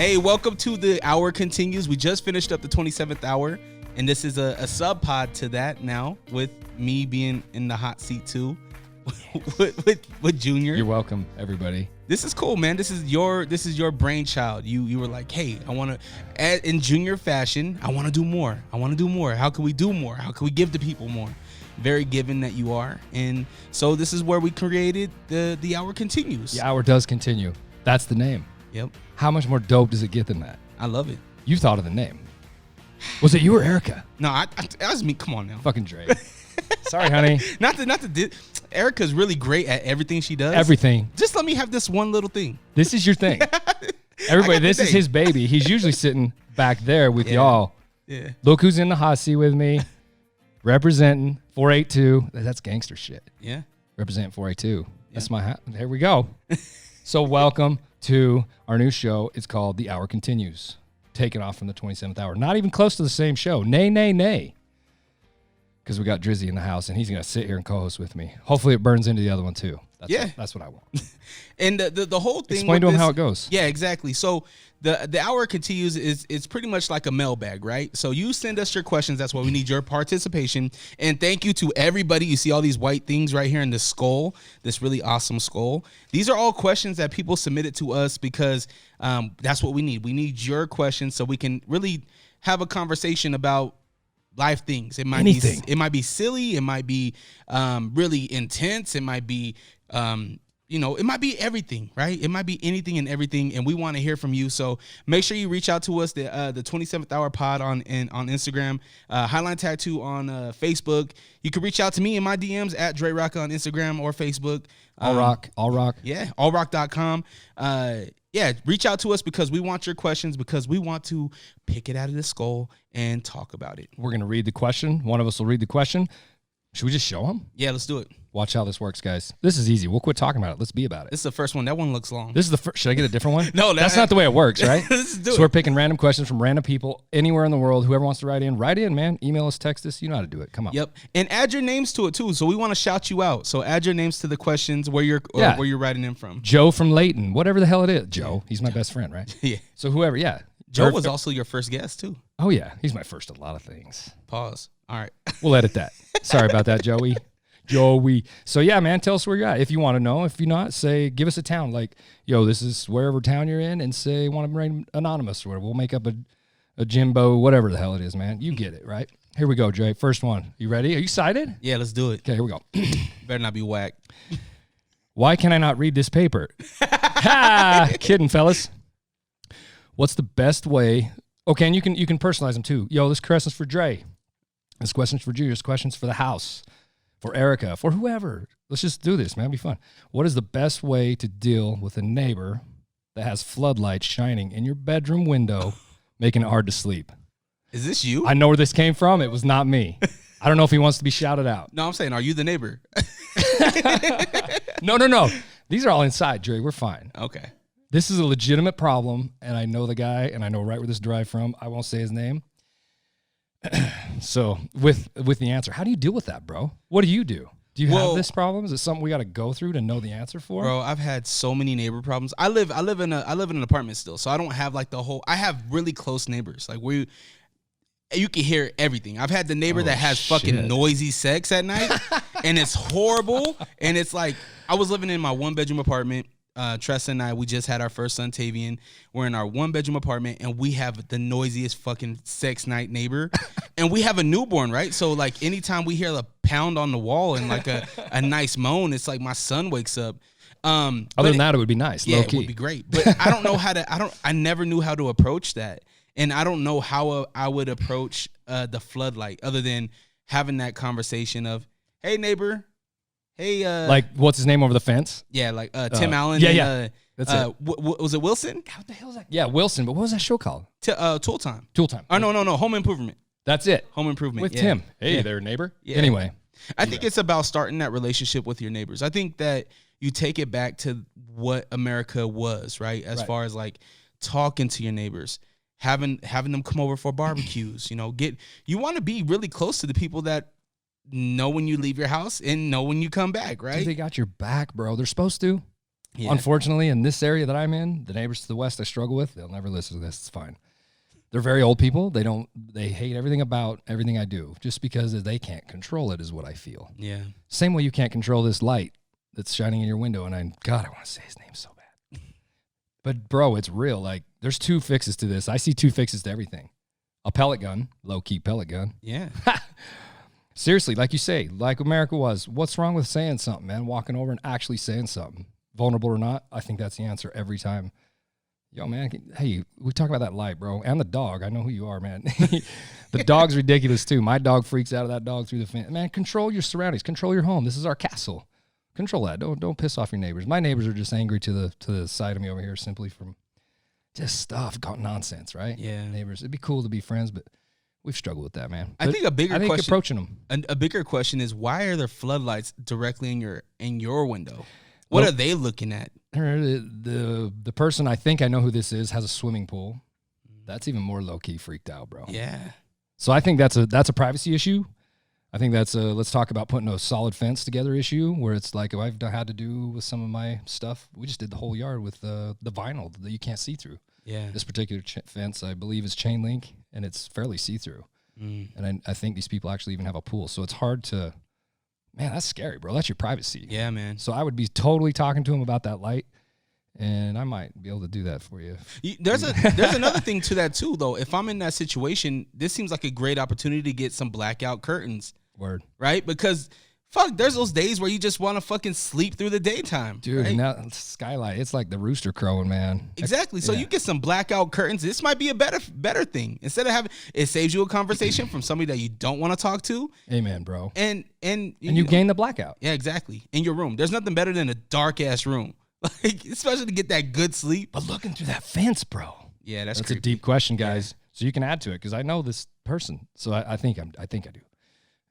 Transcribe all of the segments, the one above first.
Hey, welcome to the Hour Continues. We just finished up the 27th hour, and this is a sub pod to that now, with me being in the hot seat too, with Junior. You're welcome, everybody. This is cool, man. This is your brainchild. You were like, hey, I want to, in Junior fashion, I want to do more. How can we do more? How can we give the people more? Very giving that you are, and so this is where we created the Hour Continues. The hour does continue. That's the name. Yep. How much more dope does it get than that? I love it. You thought of the name. Was it you or Erica? No, that was me. Come on now. Fucking Dre. Sorry, honey. Not to. Erica's really great at everything she does. Everything. Just let me have this one little thing. This is your thing. Everybody, this is his baby. He's usually sitting back there with y'all. Yeah. Look who's in the hot seat with me. Representing 482. That's gangster shit. Yeah. Represent 482. That's my hat. There we go. So welcome to our new show. It's called The Hour Continues. Taken off from the 27th hour. Not even close to the same show. Nay. Because we got Drizzy in the house, and he's going to sit here and co-host with me. Hopefully it burns into the other one, too. That's what I want. And the whole thing. Explain to him how it goes. Yeah, exactly. So the Hour Continues is pretty much like a mailbag, right? So you send us your questions. That's why we need your participation. And thank you to everybody. You see all these white things right here in the skull, this really awesome skull. These are all questions that people submitted to us because that's what we need. We need your questions so we can really have a conversation about life things. It might Anything. It might be silly. It might be really intense. It might be it might be everything, right? It might be anything and everything, and we want to hear from you. So make sure you reach out to us, the 27th Hour Pod on Instagram, Highline Tattoo on Facebook. You can reach out to me in my DMs at Drerawka on Instagram or Facebook. All rock. Yeah, allrock.com. Yeah, reach out to us because we want your questions, because we want to pick it out of the skull and talk about it. We're going to read the question. One of us will read the question. Should we just show him? Yeah, let's do it. Watch how this works, guys. This is easy. We'll quit talking about it. Let's be about it. This is the first one. That one looks long. This is the first. Should I get a different one? No, that's not the way it works, right? Let's do it. So we're picking random questions from random people anywhere in the world. Whoever wants to write in, man. Email us, text us. You know how to do it. Come on. Yep. And add your names to it, too. So we want to shout you out. So add your names to the questions where you're writing in from. Joe from Layton. Whatever the hell it is. Joe. He's my best friend, right? Yeah. So whoever, yeah. Joe was also your first guest, too. Oh, yeah. He's my first at a lot of things. Pause. All right. We'll edit that. Sorry about that, Joey. So yeah, man, tell us where you're at. If you want to know, if you're not, say, give us a town. Like, yo, this is wherever town you're in, and say, want to remain anonymous or whatever. We'll make up a Jimbo, whatever the hell it is, man. You get it, right? Here we go, Dre. First one. You ready? Are you excited? Yeah, let's do it. Okay, here we go. Better not be whack. Why can I not read this paper? Ha! Kidding, fellas. What's the best way? Okay, and you can personalize them too. Yo, this question's for Dre. This question's for Junior. This question's for the house. For Erica, for whoever. Let's just do this, man. It'll be fun. What is the best way to deal with a neighbor that has floodlights shining in your bedroom window, making it hard to sleep? Is this you? I know where this came from. It was not me. I don't know if he wants to be shouted out. No, I'm saying, are you the neighbor? No. These are all inside, Dre. We're fine. Okay. This is a legitimate problem, and I know the guy, and I know right where this derived from. I won't say his name. So with the answer, how do you deal with that, bro? What do? Do you have this problem? Is it something we got to go through to know the answer for? Bro, I've had so many neighbor problems. I live in an apartment still, so I don't have like I have really close neighbors. Like you can hear everything. I've had the neighbor that has fucking noisy sex at night, and it's horrible. And it's like, I was living in my 1-bedroom apartment. Tressa and I, we just had our first son, Tavian. We're in our 1-bedroom apartment, and we have the noisiest fucking sex night neighbor. And we have a newborn, right? So, like, anytime we hear a pound on the wall and, like, a nice moan, it's like my son wakes up. Other than that, it would be nice. Yeah, low key. It would be great. But I don't know I never knew how to approach that. And I don't know how I would approach the floodlight other than having that conversation of, hey, neighbor. Hey, like, what's his name over the fence? Yeah, like Tim Allen. Yeah. That's it. Was it Wilson? What the hell is that? Yeah, Wilson. But what was that show called? Tool Time. Tool Time. Oh, no. Home Improvement. That's it. Home Improvement. With Tim. Hey there, neighbor. Yeah. Anyway. I think it's about starting that relationship with your neighbors. I think that you take it back to what America was, right? As far as, like, talking to your neighbors, having them come over for barbecues. You want to be really close to the people that know when you leave your house and know when you come back, right? Dude, they got your back, bro. They're supposed to. Yeah. Unfortunately, in this area that I'm in, the neighbors to the west I struggle with, they'll never listen to this. It's fine. They're very old people. They hate everything about everything I do just because they can't control it is what I feel. Yeah. Same way you can't control this light that's shining in your window. And I want to say his name so bad. But bro, it's real. Like there's 2 fixes to this. I see 2 fixes to everything. A pellet gun, low key pellet gun. Yeah. Seriously, like you say, like America was, what's wrong with saying something, man? Walking over and actually saying something. Vulnerable or not, I think that's the answer every time. Yo, man, hey, we talk about that light, bro. And the dog. I know who you are, man. The dog's ridiculous, too. My dog freaks out of that dog through the fence. Man, control your surroundings. Control your home. This is our castle. Control that. Don't piss off your neighbors. My neighbors are just angry to the side of me over here simply from just stuff, nonsense, right? Yeah. Neighbors. It'd be cool to be friends, but we've struggled with that, man. But I think approaching them. A bigger question is, why are there floodlights directly in your window? What are they looking at? The person, I think I know who this is, has a swimming pool. That's even more low-key freaked out, bro. Yeah. So I think that's a privacy issue. I think that's let's talk about putting a solid fence together issue where it's like I've had to do with some of my stuff. We just did the whole yard with the vinyl that you can't see through. Yeah. This particular fence, I believe, is chain link, and it's fairly see-through. And I think these people actually even have a pool. So it's hard to... Man, that's scary, bro. That's your privacy. Yeah, man. So I would be totally talking to him about that light, and I might be able to do that for you. There's another thing to that, too, though. If I'm in that situation, this seems like a great opportunity to get some blackout curtains. Word. Right? Because, fuck, there's those days where you just want to fucking sleep through the daytime. Dude, right? now skylight, it's like the rooster crowing, man. Exactly. So you get some blackout curtains. This might be a better thing. Instead of having, it saves you a conversation from somebody that you don't want to talk to. Amen, bro. And you gain the blackout. Yeah, exactly. In your room. There's nothing better than a dark ass room. Like, especially to get that good sleep. But looking through that fence, bro. Yeah, that's a deep question, guys. Yeah. So you can add to it because I know this person. So I think I do.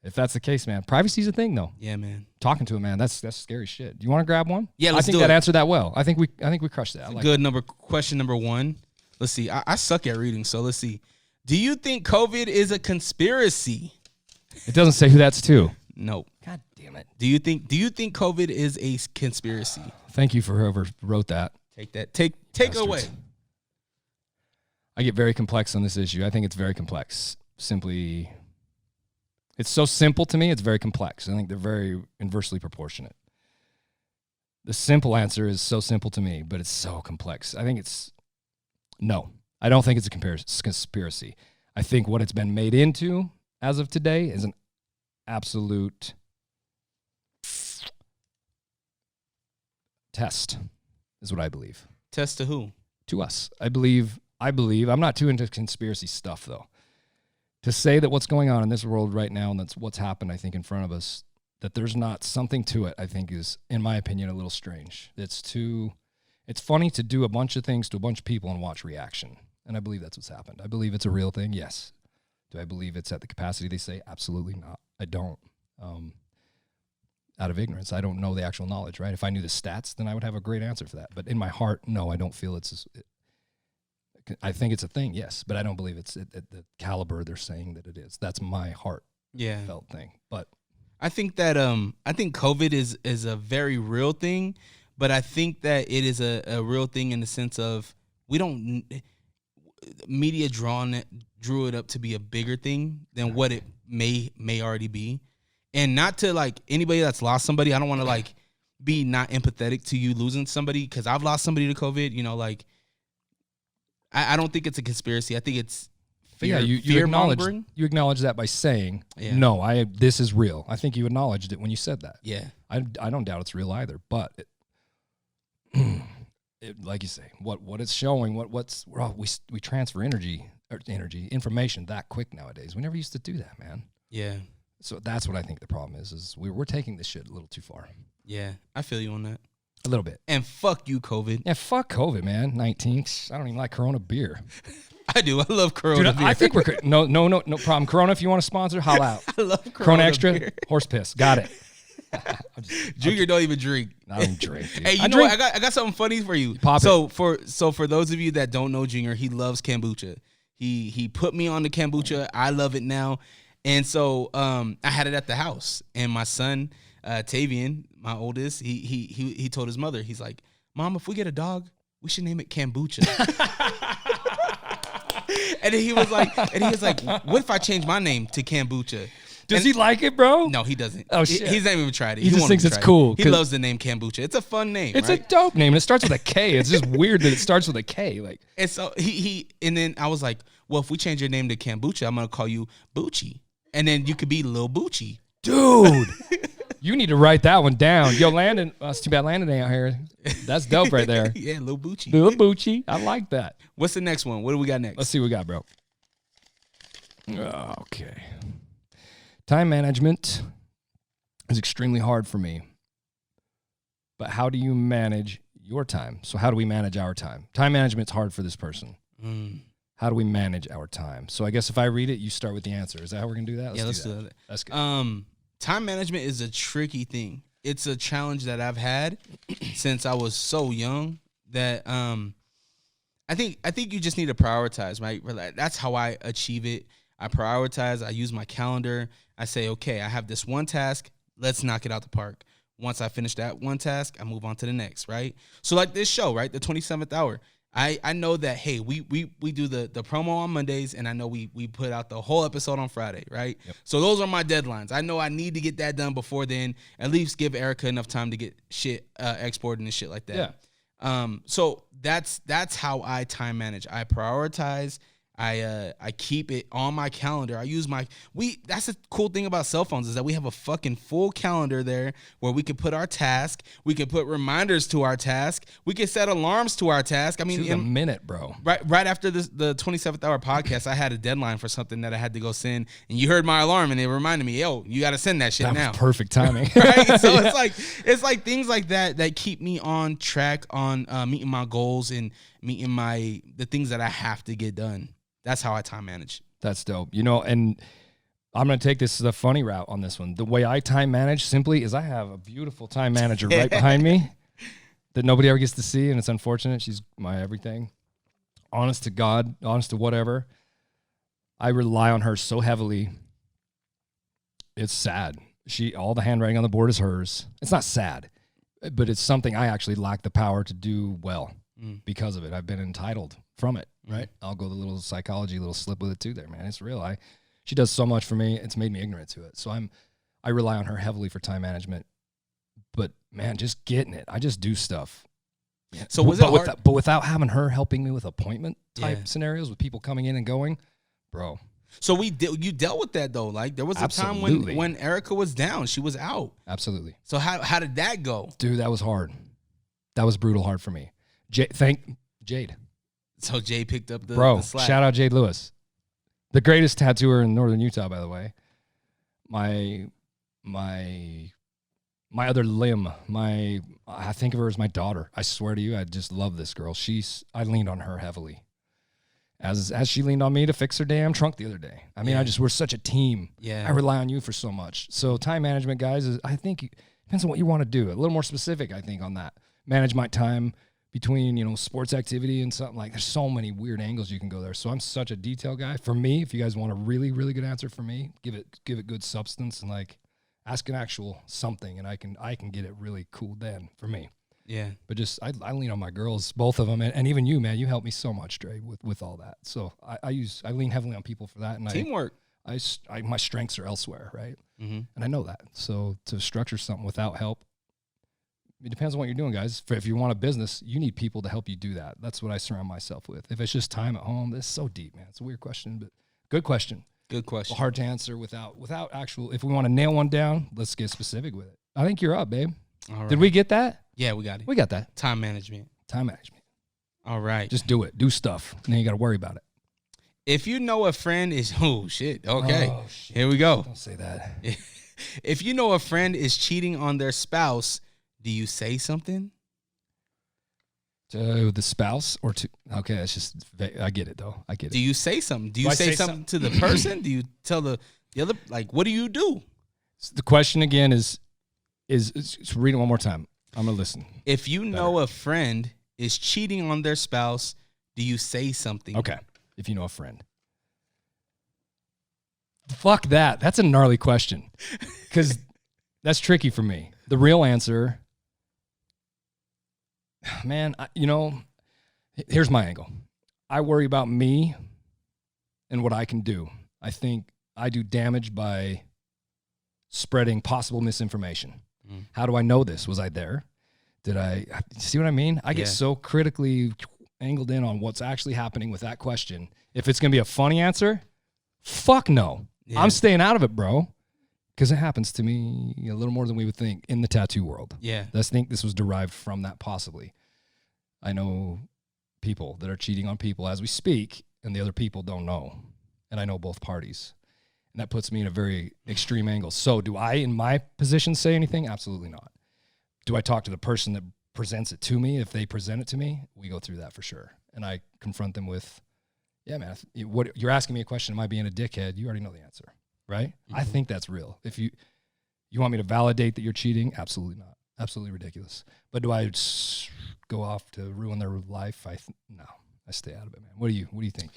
If that's the case, man, privacy's a thing, though. Yeah, man. Talking to a man, that's scary shit. Do you want to grab one? Yeah, let's do it. I think that answered that well. I think we crushed that. Question number 1. Let's see. I suck at reading, so let's see. Do you think COVID is a conspiracy? It doesn't say who that's to. No. God damn it. Do you think COVID is a conspiracy? Thank you for whoever wrote that. Take that. Take it away. I get very complex on this issue. I think it's very complex. Simply. It's so simple to me, it's very complex. I think they're very inversely proportionate. The simple answer is so simple to me, but it's so complex. I think no. I don't think it's a conspiracy. I think what it's been made into as of today is an absolute test, is what I believe. Test to who? To us. I believe, I'm not too into conspiracy stuff, though. To say that what's going on in this world right now and that's what's happened, I think, in front of us, that there's not something to it, I think is, in my opinion, a little strange. It's funny to do a bunch of things to a bunch of people and watch reaction. And I believe that's what's happened. I believe it's a real thing, yes. Do I believe it's at the capacity they say? Absolutely not. I don't. Out of ignorance, I don't know the actual knowledge, right? If I knew the stats, then I would have a great answer for that. But in my heart, no, I don't feel I think it's a thing, yes, but I don't believe it's at the caliber they're saying that it is. That's my heart felt thing. But I think that I think COVID is a very real thing, but I think that it is a real thing in the sense of media drew it up to be a bigger thing than what it may already be. And not to like anybody that's lost somebody, I don't want to like be not empathetic to you losing somebody because I've lost somebody to COVID, you know, like I don't think it's a conspiracy. I think it's fear. Yeah, you acknowledge that by saying, no, this is real. I think you acknowledged it when you said that. Yeah. I don't doubt it's real either, but like you say, what it's showing, we transfer information that quick nowadays. We never used to do that, man. Yeah. So that's what I think the problem is we're taking this shit a little too far. Yeah, I feel you on that. A little bit. And fuck you, COVID. Yeah, fuck COVID, man. 19. I don't even like Corona beer. I do. I love Corona beer. I think we're no problem. Corona, if you want to sponsor, holla out. I love Corona Extra, beer. Horse piss. Got it. Junior don't even drink. I don't drink. Dude. Hey, I got something funny for you. Pop so for those of you that don't know Junior, he loves kombucha. He put me on the kombucha. I love it now. And so I had it at the house, and my son Tavian, my oldest, he told his mother, he's like, Mom, if we get a dog, we should name it Kombucha. And then he was like, what if I change my name to Kombucha? Does he like it, bro? No, he doesn't. Oh, shit. He's not even tried it. He just thinks it's cool. He loves the name Kombucha. It's a fun name. It's right? a dope name, and it starts with a K. It's just weird that it starts with a K. Like, and so and then I was like, well, if we change your name to Kombucha, I'm gonna call you Bucci, and then you could be Lil Bucci, dude. You need to write that one down. Yo, Landon. It's too bad Landon ain't out here. That's dope right there. Yeah, Lil Bucci. Lil Bucci. I like that. What's the next one? What do we got next? Let's see what we got, bro. Okay. Time management is extremely hard for me. But how do you manage your time? So how do we manage our time? Time management's hard for this person. How do we manage our time? So I guess if I read it, you start with the answer. Is that how we're going to do that? Let's do that. That's good. Time management is a tricky thing. It's a challenge that I've had since I was so young that I think you just need to prioritize, right? That's how I achieve it. I prioritize. I use my calendar. I say, okay, I have this one task. Let's knock it out the park. Once I finish that one task, I move on to the next, right? So like this show, right? The 27th hour. I know that, hey, we do the promo on Mondays, and I know we put out the whole episode on Friday, right? Yep. So those are my deadlines. I know I need to get that done before then, at least give Erica enough time to get shit exported and shit like that. Yeah. So that's how I time manage. I prioritize. I keep it on my calendar. I use that's the cool thing about cell phones is that we have a fucking full calendar there where we can put our task. We can put reminders to our task. We can set alarms to our task. I mean, in a minute, bro. Right after the 27th hour podcast, I had a deadline for something that I had to go send, and you heard my alarm, and it reminded me, yo, you got to send that shit now. Was perfect timing, right? So yeah. it's like things like that keep me on track on meeting my goals and meeting the things that I have to get done. That's how I time manage. That's dope. You know, and I'm going to take this as a funny route on this one. The way I time manage simply is I have a beautiful time manager right behind me that nobody ever gets to see, and it's unfortunate. She's my everything. Honest to God, honest to whatever. I rely on her so heavily. It's sad. All the handwriting on the board is hers. It's not sad, but it's something I actually lack the power to do well because of it. I've been entitled from it. Right, I'll go the little psychology, little slip with it too. There, man, it's real. She does so much for me. It's made me ignorant to it. So I rely on her heavily for time management. But man, just getting it. I just do stuff. So was it hard? But without having her helping me with appointment type scenarios with people coming in and going, bro. So you dealt with that though. Like there was a time when Erica was down, she was out. Absolutely. So how did that go, dude? That was hard. That was brutal hard for me. Thank Jade. So Jay picked up the slack. Shout out Jade Lewis, the greatest tattooer in northern Utah, by the way. My other limb, I think of her as my daughter. I swear to you, I just love this girl. I leaned on her heavily, as she leaned on me to fix her damn trunk the other day. I mean, we're such a team. Yeah, I rely on you for so much. So time management, guys, I think depends on what you want to do. A little more specific, I think, on that. Manage my time between, sports activity and something like, there's so many weird angles you can go there. So I'm such a detail guy. For me, if you guys want a really, really good answer for me, give it good substance and like ask an actual something, and I can get it really cool then for me. Yeah. But just, I lean on my girls, both of them. And even you, man, you helped me so much, Dre, with all that. So I lean heavily on people for that. And teamwork. My strengths are elsewhere. Right. Mm-hmm. And I know that. So to structure something without help, it depends on what you're doing, guys. If you want a business, you need people to help you do that. That's what I surround myself with. If it's just time at home, this is so deep, man. It's a weird question, but good question. Good question. Hard to answer without actual. If we want to nail one down, let's get specific with it. I think you're up, babe. All right. Did we get that? Yeah, we got it. We got that. Time management. All right. Just do it. Do stuff. And then you got to worry about it. If you know a friend is, oh, shit. Okay. Oh, shit. Here we go. Don't say that. If you know a friend is cheating on their spouse, do you say something? To the spouse or to, okay, it's just, I get it though. I get it. Do you say something? Do you say something to the person? Do you tell the other, like, what do you do? So the question again is read it one more time. I'm going to listen. If you know a friend is cheating on their spouse, do you say something? Okay. If you know a friend. Fuck that. That's a gnarly question because that's tricky for me. The real answer Man, here's my angle. I worry about me and what I can do. I think I do damage by spreading possible misinformation. How do I know this? Was I there? Did I see what I mean? I get so critically angled in on what's actually happening with that question. If it's going to be a funny answer, fuck no. Yeah. I'm staying out of it, bro. Because it happens to me a little more than we would think in the tattoo world. Yeah. I think this was derived from that possibly. I know people that are cheating on people as we speak, and the other people don't know. And I know both parties. And that puts me in a very extreme angle. So do I, in my position, say anything? Absolutely not. Do I talk to the person that presents it to me? If they present it to me, we go through that for sure. And I confront them with, yeah, man, what you're asking me a question, am I being a dickhead? You already know the answer, right? Mm-hmm. I think that's real. If you want me to validate that you're cheating, absolutely not. Absolutely ridiculous. But do I go off to ruin their life? No, I stay out of it, man. What do you think?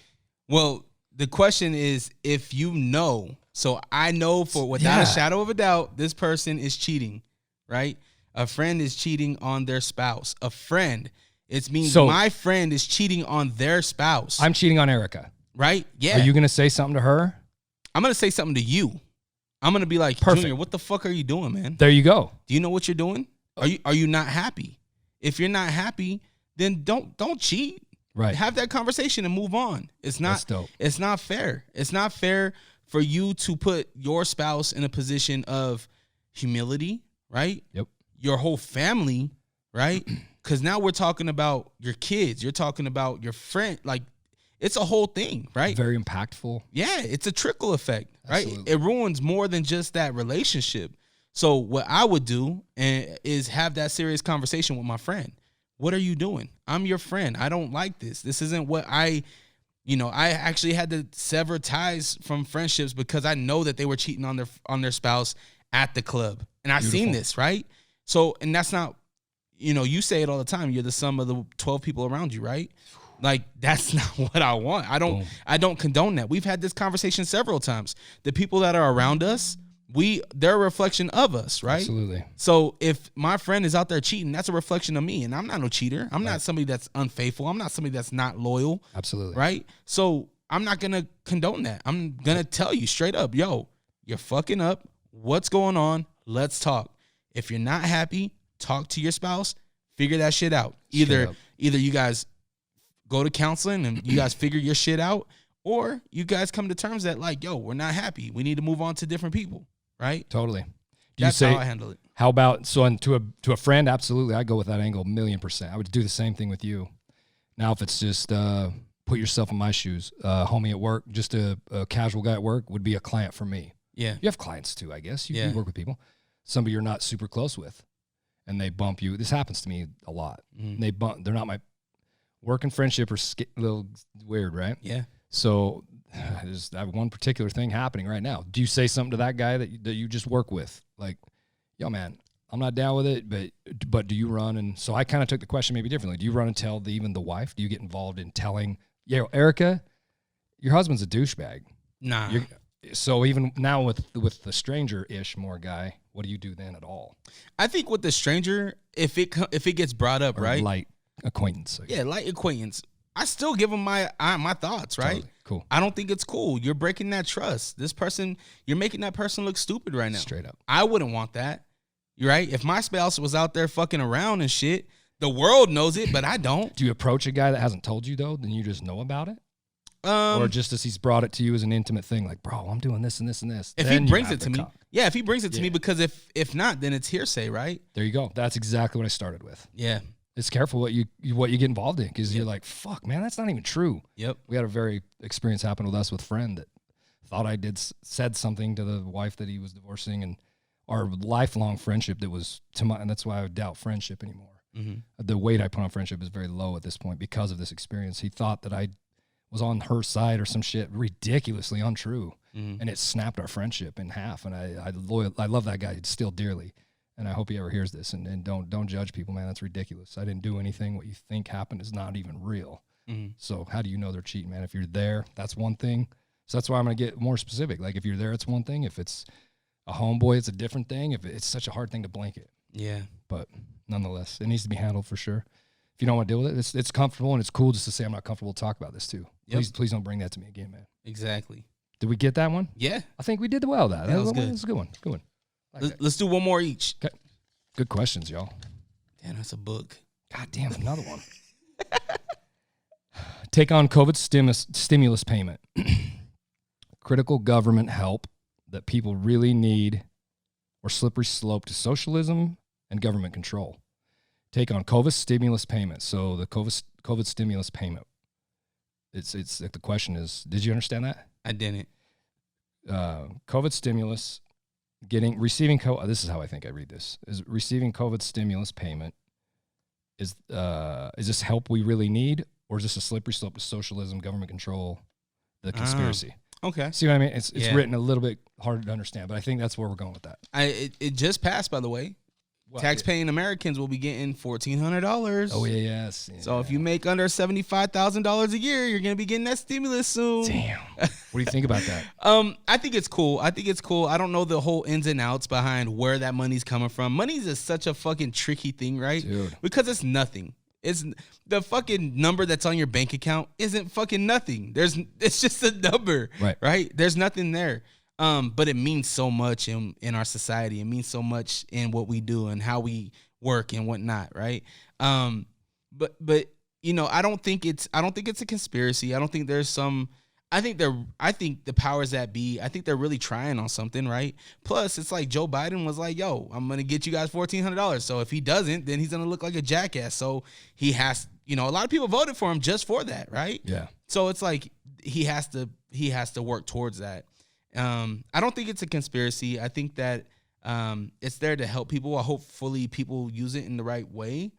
Well, the question is, if you know, so I know without a shadow of a doubt, this person is cheating, right? A friend is cheating on their spouse. A friend, it means my friend is cheating on their spouse. I'm cheating on Erica. Right? Yeah. Are you going to say something to her? I'm going to say something to you. I'm going to be like, Perfect. Junior, what the fuck are you doing, man? There you go. Do you know what you're doing? Are you not happy? If you're not happy, then don't cheat. Right. Have that conversation and move on. It's not It's not fair. It's not fair for you to put your spouse in a position of humility, right? Yep. Your whole family, right? Because now we're talking about your kids. You're talking about your friend. Like, it's a whole thing, right? Very impactful. Yeah, it's a trickle effect, right? Absolutely. It ruins more than just that relationship. So what I would do is have that serious conversation with my friend. What are you doing? I'm your friend. I don't like this. This isn't what I actually had to sever ties from friendships because I know that they were cheating on their spouse at the club. And I've seen this, right? So, and that's not, you say it all the time. You're the sum of the 12 people around you, right? Like, that's not what I want. I don't condone that. We've had this conversation several times. The people that are around us, they're a reflection of us, right? Absolutely. So if my friend is out there cheating, that's a reflection of me. And I'm not no cheater. I'm not somebody that's unfaithful. I'm not somebody that's not loyal. Absolutely. Right? So I'm not going to condone that. I'm going to tell you straight up, yo, you're fucking up. What's going on? Let's talk. If you're not happy, talk to your spouse, figure that shit out. Either you guys go to counseling and you guys figure your shit out, or you guys come to terms that, like, yo, we're not happy. We need to move on to different people. Right? Totally. That's how I handle it. How about, to a friend, absolutely, I go with that angle 1,000,000%. I would do the same thing with you. Now, if it's just put yourself in my shoes, homie at work, just a casual guy at work would be a client for me. Yeah. You have clients too, I guess. You work with people. Somebody you're not super close with, and they bump you. This happens to me a lot. Mm-hmm. They're not my work and friendship are a little weird, right? Yeah. So I have one particular thing happening right now. Do you say something to that guy that you just work with? Like, yo, man, I'm not down with it, but do you run? And so I kind of took the question maybe differently. Do you run and tell even the wife? Do you get involved in telling, Erica, your husband's a douchebag? Nah. So even now with the stranger-ish more guy, what do you do then at all? I think with the stranger, if it gets brought up, right? Light acquaintance. Yeah, light acquaintance. I still give them my thoughts, right? Totally. Cool. I don't think it's cool. You're breaking that trust. This person, you're making that person look stupid right now. Straight up. I wouldn't want that. You're right. If my spouse was out there fucking around and shit, the world knows it, but I don't. Do you approach a guy that hasn't told you though? Then you just know about it? Or just as he's brought it to you as an intimate thing, like, bro, I'm doing this and this and this. If he brings it to me. Yeah, if he brings it to me, because if not, then it's hearsay, right? There you go. That's exactly what I started with. Yeah. It's careful what you get involved in, because you're like, fuck, man, that's not even true. Yep. We had a very experience happen with us with a friend that thought I said something to the wife that he was divorcing, and our lifelong friendship that was and that's why I doubt friendship anymore. Mm-hmm. The weight I put on friendship is very low at this point because of this experience. He thought that I was on her side or some shit ridiculously untrue, and it snapped our friendship in half. And I love that guy still dearly. And I hope he ever hears this. And don't judge people, man. That's ridiculous. I didn't do anything. What you think happened is not even real. Mm-hmm. So how do you know they're cheating, man? If you're there, that's one thing. So that's why I'm going to get more specific. Like, if you're there, it's one thing. If it's a homeboy, it's a different thing. If it's such a hard thing to blanket. Yeah. But nonetheless, it needs to be handled for sure. If you don't want to deal with it, it's comfortable and it's cool just to say I'm not comfortable to talk about this too. Yep. Please don't bring that to me again, man. Exactly. Did we get that one? Yeah. I think we did well. That was good. That's a good one. Good one. Let's do one more each. Okay. Good questions, y'all. Damn, that's a book. God damn, another one. Take on COVID stimulus payment. Critical government help that people really need, or slippery slope to socialism and government control. Take on COVID stimulus payment. So the COVID stimulus payment. It's like the question is, did you understand that? I didn't. COVID stimulus, receiving this is how I think I read this, is receiving COVID stimulus payment. Is this help we really need, or is this a slippery slope to socialism, government control, the conspiracy? Okay. See what I mean? It's written a little bit harder to understand, but I think that's where we're going with that. It just passed, by the way. What? Tax-paying Americans will be getting $1,400. Oh, yes. Yeah. So if you make under $75,000 a year, you're going to be getting that stimulus soon. Damn. What do you think about that? I think it's cool. I don't know the whole ins and outs behind where that money's coming from. Money's is such a fucking tricky thing, right? Dude. Because it's nothing. It's the fucking number that's on your bank account isn't fucking nothing. It's just a number, right? There's nothing there. But it means so much in our society. It means so much in what we do and how we work and whatnot, right? But I don't think it's a conspiracy. I don't think there's some. I think the powers that be, I think they're really trying on something, right? Plus, it's like Joe Biden was like, "Yo, I'm gonna get you guys $1,400." So if he doesn't, then he's gonna look like a jackass. So he has, a lot of people voted for him just for that, right? Yeah. So it's like he has to work towards that. I don't think it's a conspiracy. I think that it's there to help people. Hopefully people use it in the right way,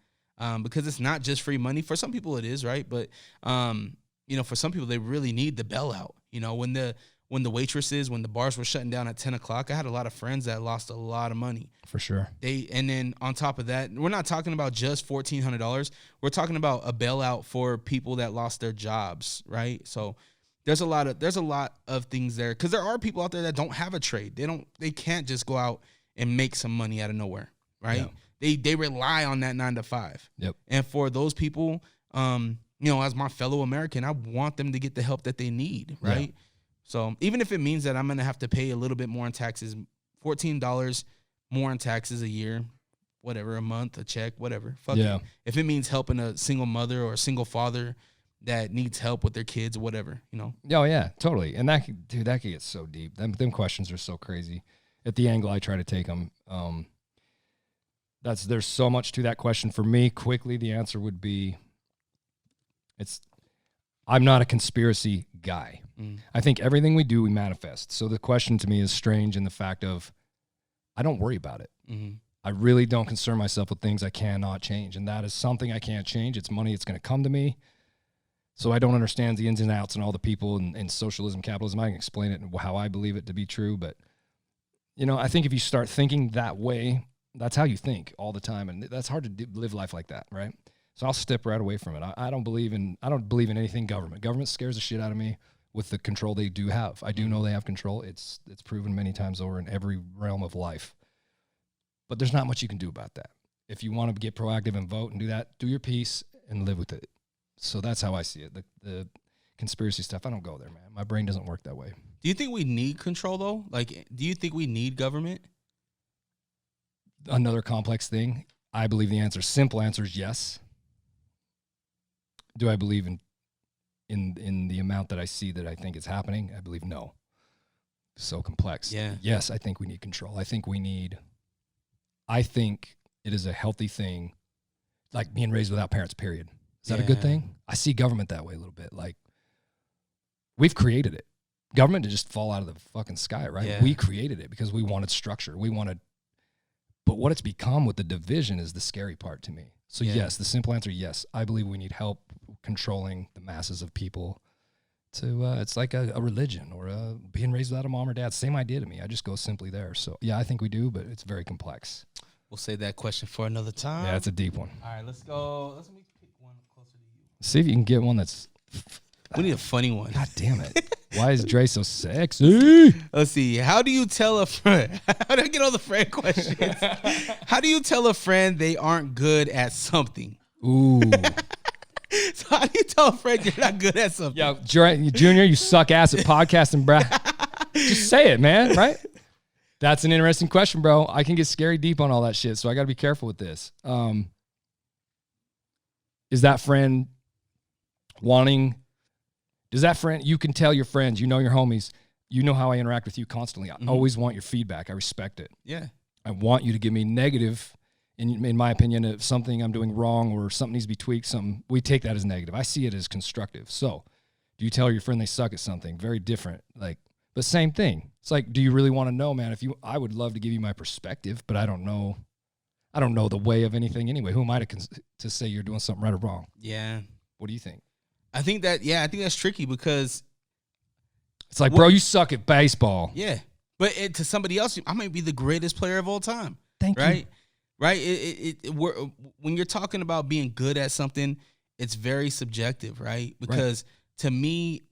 because it's not just free money. For some people it is, right? But for some people they really need the bailout. When the waitresses, when the bars were shutting down at 10 o'clock, I had a lot of friends that lost a lot of money. For sure. And then on top of that, we're not talking about just $1,400. We're talking about a bailout for people that lost their jobs, right? So there's a lot of things there, because there are people out there that don't have a trade. They can't just go out and make some money out of nowhere, right? Yeah. They rely on that 9 to 5. Yep. And for those people, as my fellow American, I want them to get the help that they need, right? Yeah. So even if it means that I'm going to have to pay a little bit more in taxes, $14 more in taxes a year, whatever, a month, a check, whatever. Fuck it. If it means helping a single mother or a single father that needs help with their kids or whatever, Oh, yeah, totally. And that could get so deep. Them questions are so crazy. At the angle I try to take them, there's so much to that question. For me, quickly, the answer would be, I'm not a conspiracy guy. I think everything we do, we manifest. So the question to me is strange in the fact of, I don't worry about it. Mm-hmm. I really don't concern myself with things I cannot change. And that is something I can't change. It's money. It's going to come to me. So I don't understand the ins and outs and all the people in socialism, capitalism. I can explain it and how I believe it to be true. But, I think if you start thinking that way, that's how you think all the time. And that's hard to live life like that, right? So I'll step right away from it. I don't believe in anything government. Government scares the shit out of me with the control they do have. I do know they have control. It's proven many times over in every realm of life. But there's not much you can do about that. If you want to get proactive and vote and do that, do your piece and live with it. So that's how I see it. The conspiracy stuff, I don't go there, man. My brain doesn't work that way. Do you think we need control, though? Like, do you think we need government? Another complex thing. I believe the simple answer is yes. Do I believe in the amount that I see that I think is happening? I believe no. So complex. Yeah. Yes, I think we need control. I think it is a healthy thing, like being raised without parents, period. Is that a good thing? I see government that way a little bit. Like, we've created it. Government didn't just fall out of the fucking sky, right? Yeah. We created it because we wanted structure. But what it's become with the division is the scary part to me. So yes, the simple answer, yes. I believe we need help controlling the masses of people. It's like a religion or being raised without a mom or dad. Same idea to me. I just go simply there. So yeah, I think we do, but it's very complex. We'll save that question for another time. Yeah, it's a deep one. All right, let's go. Let me pick one closer to you. See if you can get one that's... We need a funny one. God damn it. Why is Dre so sexy? Let's see. How do you tell a friend? How do I get all the friend questions? How do you tell a friend they aren't good at something? Ooh. So how do you tell a friend you're not good at something? Yo, Junior, you suck ass at podcasting, bro. Just say it, man, right? That's an interesting question, bro. I can get scary deep on all that shit, so I got to be careful with this. Is that friend does that friend, you can tell your friends, you know your homies, you know how I interact with you constantly. I always want your feedback. I respect it. Yeah. I want you to give me negative, in my opinion, if something I'm doing wrong or something needs to be tweaked, we take that as negative. I see it as constructive. So do you tell your friend they suck at something? Very different. But same thing. It's like, do you really want to know, man? I would love to give you my perspective, but I don't know the way of anything anyway. Who am I to say you're doing something right or wrong? Yeah. What do you think? I think that's tricky because it's like, bro, you suck at baseball. Yeah. But to somebody else, I might be the greatest player of all time. Thank you. Right? When you're talking about being good at something, it's very subjective, right? Because to me,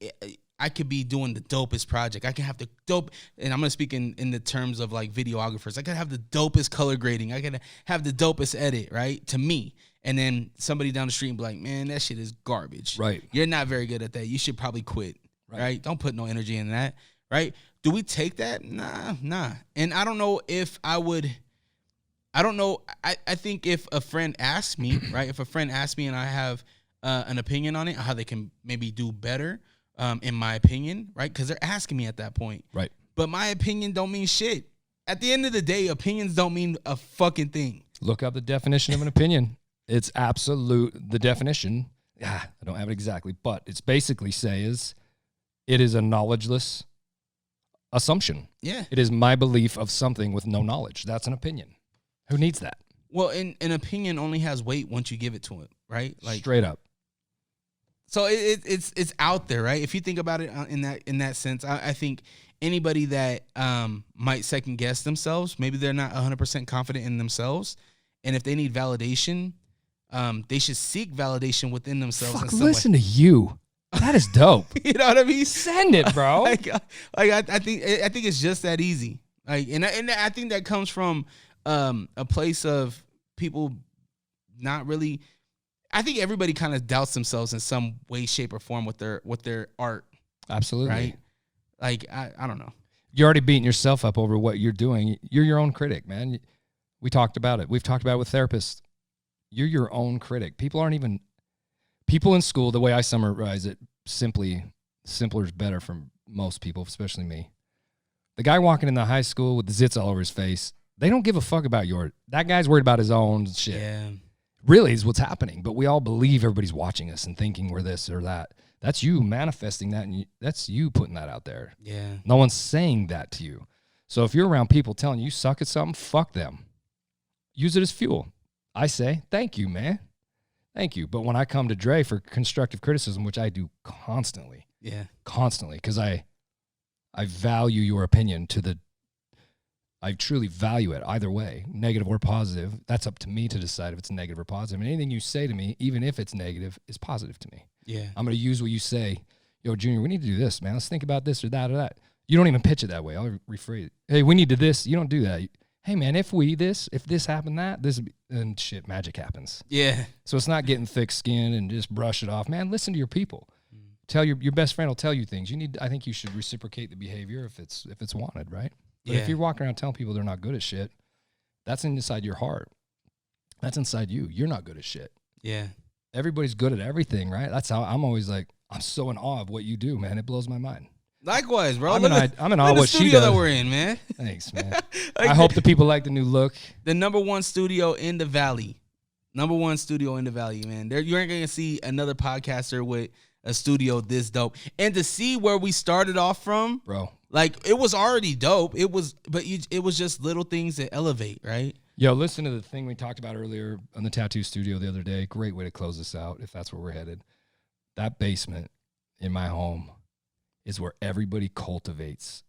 I could be doing the dopest project. I can have the dope, and I'm going to speak in the terms of like videographers. I could have the dopest color grading. I could have the dopest edit, right? To me. And then somebody down the street and be like, man, that shit is garbage. Right. You're not very good at that. You should probably quit, right? Don't put no energy in that, right? Do we take that? Nah. And I don't know if I would, I don't know. I think if a friend asks me, right? If a friend asks me and I have an opinion on it, how they can maybe do better, in my opinion, right? Because they're asking me at that point. Right. But my opinion don't mean shit. At the end of the day, opinions don't mean a fucking thing. Look up the definition of an opinion. It's the definition. I don't have it exactly, but it's basically says it is a knowledgeless assumption. Yeah. It is my belief of something with no knowledge. That's an opinion. Who needs that? Well, an opinion only has weight once you give it to it, right? Like straight up. So it's out there, right? If you think about it in that sense, I think anybody that might second guess themselves, maybe they're not 100% confident in themselves, and if they need validation, they should seek validation within themselves. Fuck, listen to you. That is dope. You know what I mean? Send it, bro. I think it's just that easy. And I think that comes from a place of people not really. I think everybody kind of doubts themselves in some way, shape, or form with their art. Absolutely. Right? Like I don't know. You're already beating yourself up over what you're doing. You're your own critic, man. We talked about it. We've talked about it with therapists. You're your own critic. People in school, the way I summarize it, simpler is better for most people, especially me. The guy walking in the high school with the zits all over his face, they don't give a fuck about that guy's worried about his own shit. Yeah. Really is what's happening, but we all believe everybody's watching us and thinking we're this or that. That's you manifesting that, and that's you putting that out there. Yeah. No one's saying that to you. So if you're around people telling you suck at something, fuck them. Use it as fuel. I say, thank you, man. Thank you. But when I come to Dre for constructive criticism, which I do constantly, because I value your opinion I truly value it either way, negative or positive. That's up to me to decide if it's negative or positive. And anything you say to me, even if it's negative, is positive to me. Yeah. I'm going to use what you say. Yo, Junior, we need to do this, man. Let's think about this or that or that. You don't even pitch it that way. I'll rephrase it. Hey, we need to this. You don't do that. Hey, man, if this happened, and shit, magic happens. Yeah. So it's not getting thick skin and just brush it off. Man, listen to your people. Tell your best friend will tell you things. I think you should reciprocate the behavior if it's wanted, right? But if you're walking around telling people they're not good at shit, that's inside your heart. That's inside you. You're not good at shit. Yeah. Everybody's good at everything, right? That's how I'm always like, I'm so in awe of what you do, man. It blows my mind. Likewise, bro. I'm in awe of what she does. That we're in, man. Thanks, man. I hope the people like the new look. The #1 studio in the Valley. #1 studio in the Valley, man. You ain't gonna see another podcaster with a studio this dope. And to see where we started off from, bro. Like, it was already dope. It was just little things that elevate, right? Yo, listen to the thing we talked about earlier on the tattoo studio the other day. Great way to close this out, if that's where we're headed. That basement in my home is where everybody cultivates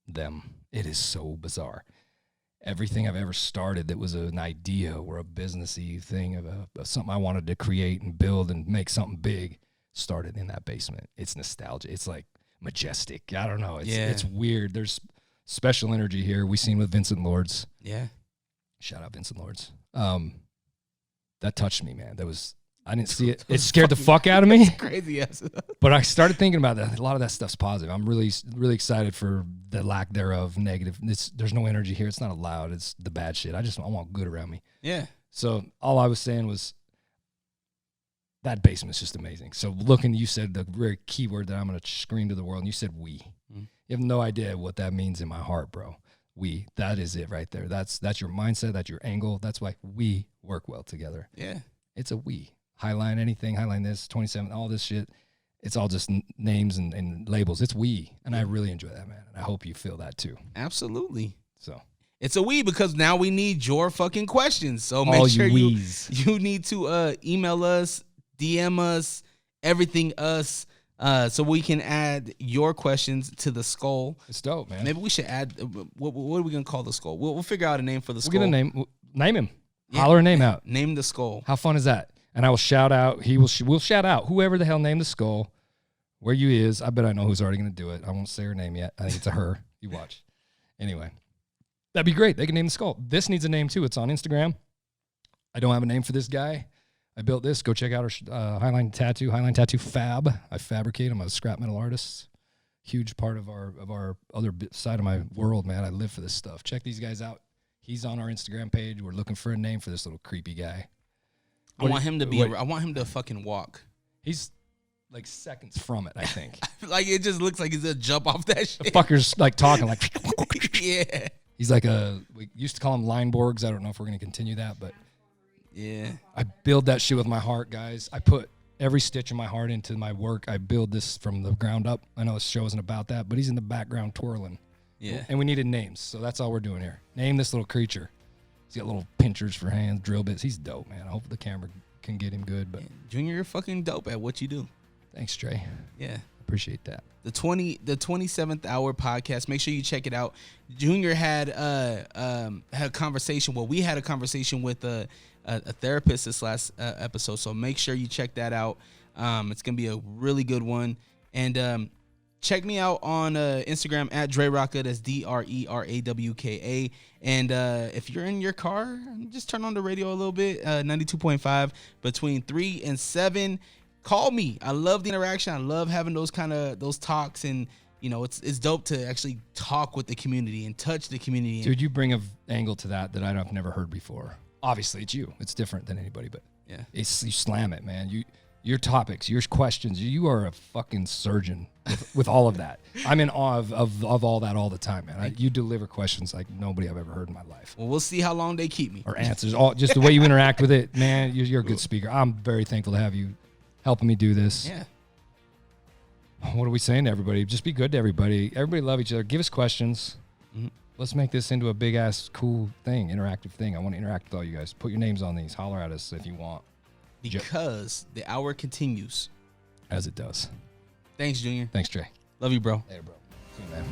them. It is so bizarre. Everything I've ever started that was an idea or a businessy thing of something I wanted to create and build and make something big started in that basement. It's nostalgia. It's like majestic. I don't know. It's weird. There's special energy here. We seen with Vincent Lords. Yeah. Shout out Vincent Lords. that touched me, man. I didn't see it. It scared the fuck out of me. Crazy ass. But I started thinking about that. A lot of that stuff's positive. I'm really, really excited for the lack thereof negative. There's no energy here. It's not allowed. It's the bad shit. I want good around me. Yeah. So all I was saying was that basement's just amazing. So you said the very key word that I'm going to scream to the world, and you said we. Mm-hmm. You have no idea what that means in my heart, bro. We. That is it right there. That's your mindset. That's your angle. That's why we work well together. Yeah. It's a we. Highline anything, highline this, 27, all this shit. It's all just names and labels. It's we. And I really enjoy that, man. And I hope you feel that too. Absolutely. So it's a we because now we need your fucking questions. So make sure you need to email us, DM us, everything us, so we can add your questions to the skull. It's dope, man. Maybe we should add, what are we going to call the skull? We'll figure out a name for the skull. We'll get a name him. Yeah. Holler a name out. Name the skull. How fun is that? And I will shout out, we'll shout out whoever the hell named the skull, where you is. I bet I know who's already going to do it. I won't say her name yet. I think it's a her. You watch. Anyway, that'd be great. They can name the skull. This needs a name too. It's on Instagram. I don't have a name for this guy. I built this. Go check out our Highline Tattoo Fab. I fabricate. I'm a scrap metal artist. Huge part of our other side of my world, man. I live for this stuff. Check these guys out. He's on our Instagram page. We're looking for a name for this little creepy guy. I want him to fucking walk. He's like seconds from it, I think. Like it just looks like he's gonna jump off that shit. The fucker's like talking like yeah. He's like we used to call him Lineborgs. I don't know if we're gonna continue that, but yeah. I build that shit with my heart, guys. I put every stitch of my heart into my work. I build this from the ground up. I know this show isn't about that, but he's in the background twirling. Yeah. And we needed names, so that's all we're doing here. Name this little creature. He's got little pinchers for hands, drill bits. He's dope, man. I hope the camera can get him good. But Junior, you're fucking dope at what you do. Thanks, Trey. Yeah. Appreciate that. The 27th Hour podcast. Make sure you check it out. Junior had a conversation. Well, we had a conversation with a therapist this last episode. So make sure you check that out. It's gonna be a really good one. And check me out on Instagram at Drerawka. That's DRERAWKA. And if you're in your car, just turn on the radio a little bit. 92.5 between 3 and 7. Call me. I love the interaction. I love having those talks, and it's dope to actually talk with the community and touch the community. Dude, you bring an angle to that I've never heard before. Obviously, it's you. It's different than anybody, but yeah, you slam it, man. Your topics, your questions. You are a fucking surgeon with all of that. I'm in awe of all that all the time, man. You deliver questions like nobody I've ever heard in my life. Well, we'll see how long they keep me. Or answers, just the way you interact with it, man. You're a good speaker. I'm very thankful to have you helping me do this. Yeah. What are we saying to everybody? Just be good to everybody. Everybody love each other. Give us questions. Mm-hmm. Let's make this into a big ass cool thing, interactive thing. I want to interact with all you guys. Put your names on these. Holler at us if you want. Because the hour continues. As it does. Thanks, Junior. Thanks, Trey. Love you, bro. Hey, bro. See you, man.